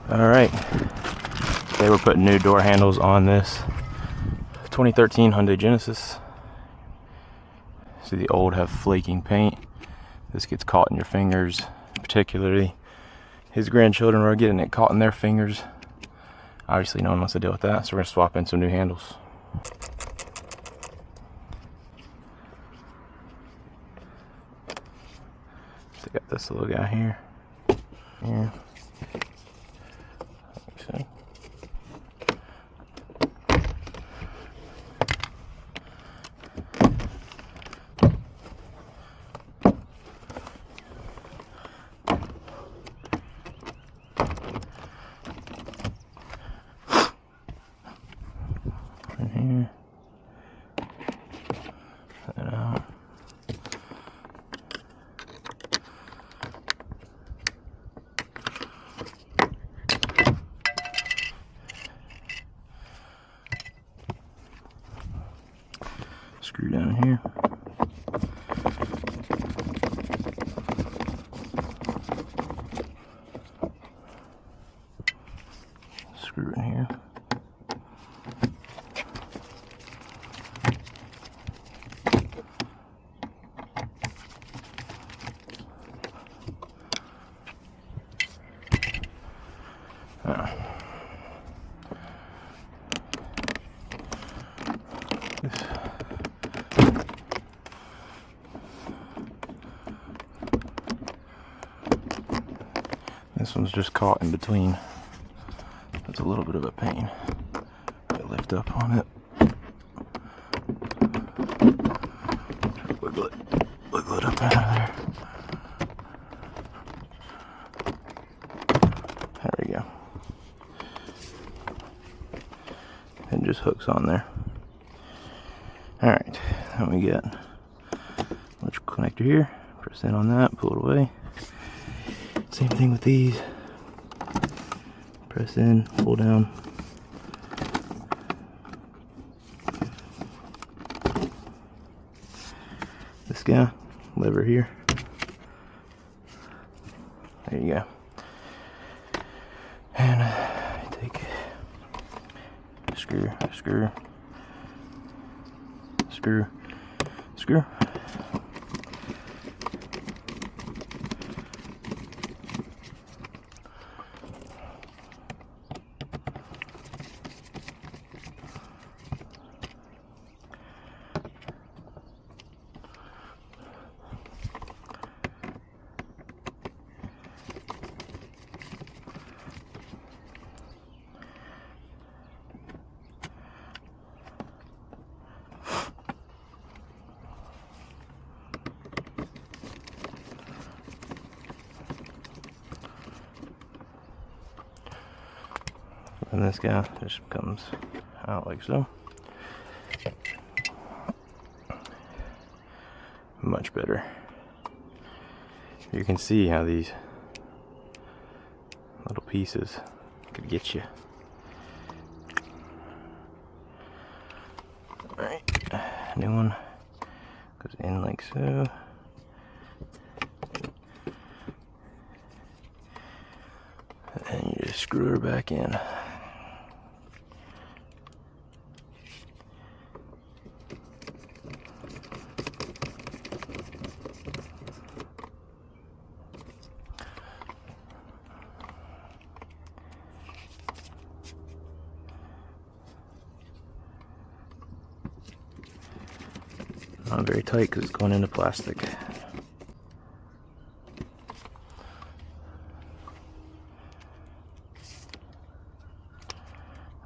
Alright, today we're putting new door handles on this 2013 Hyundai Genesis. See, the old have flaking paint. This gets caught in your fingers, particularly his grandchildren are getting it caught in their fingers. Obviously no one wants to deal with that, so we're going to swap in some new handles. So I got this little guy here. Here. Like so. In here. That out. Screw down here. Screw in here. This one's just caught in between. It's a little bit of a pain. I lift up on it. Wiggle it up out of there. There we go. It just hooks on there. Alright, then we get electrical connector here. Press in on that, pull it away. Same thing with these. Press in, pull down. This guy, lever here. There you go. And take screw. And this guy just comes out like so. Much better. You can see how these little pieces could get you. Alright, new one goes in like so. And then you just screw her back in. Not very tight because it's going into plastic.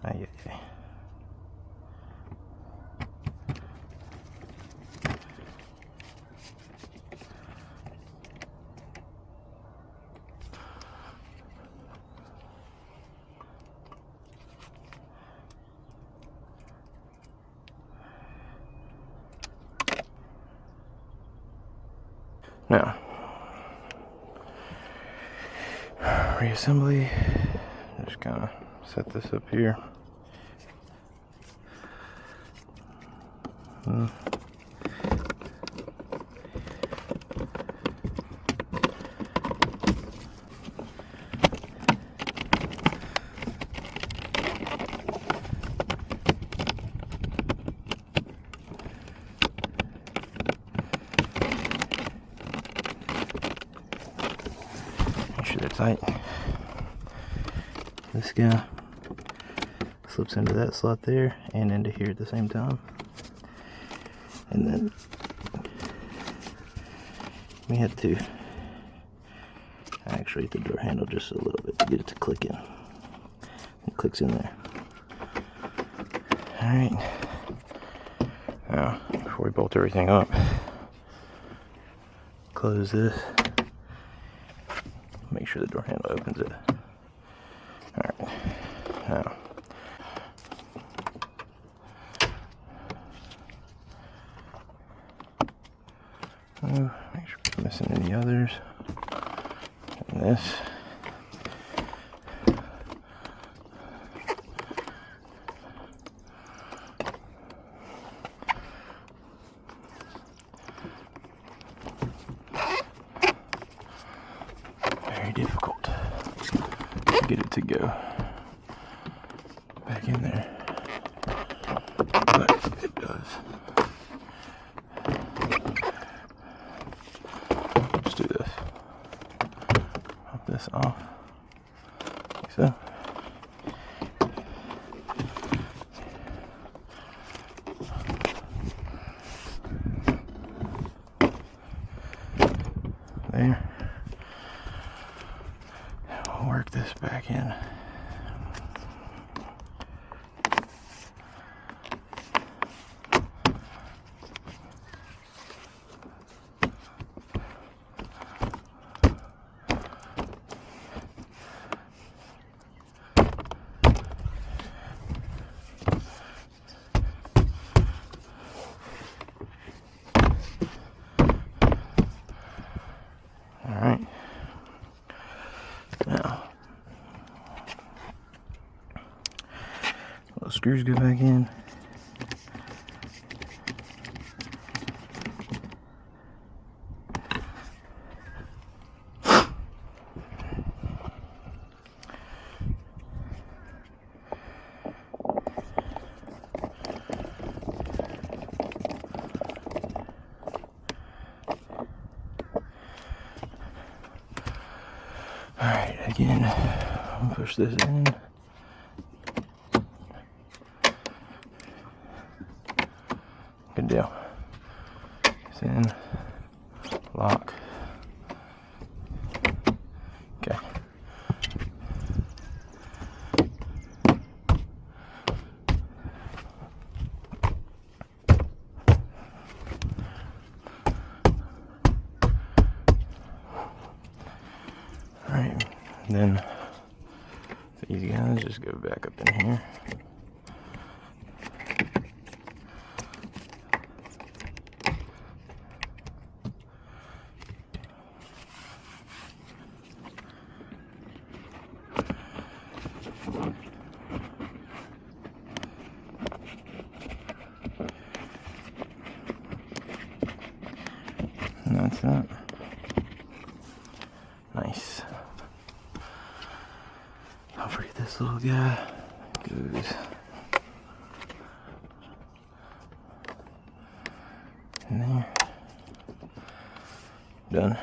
Aye, aye. Now, reassembly, just kind of set this up here. tight. This guy slips into that slot there and into here at the same time. And then we had to actuate the door handle just a little bit to get it to click in. It clicks in there. Alright. Now, before we bolt everything up, close this. Make sure the door handle opens it. Alright. Now, make sure we're not missing any others. And this. Very difficult to get it to go back in there, but it does. Let's do this. Pop this off, like so. There. We'll work this back in. Alright. Now, little screws go back in. Alright, again, I'll push this in. Good deal. It's in. Lock. Okay. Alright, then these guys just go back up in here. And that's that. Nice. Don't forget this little guy goes in there. Done.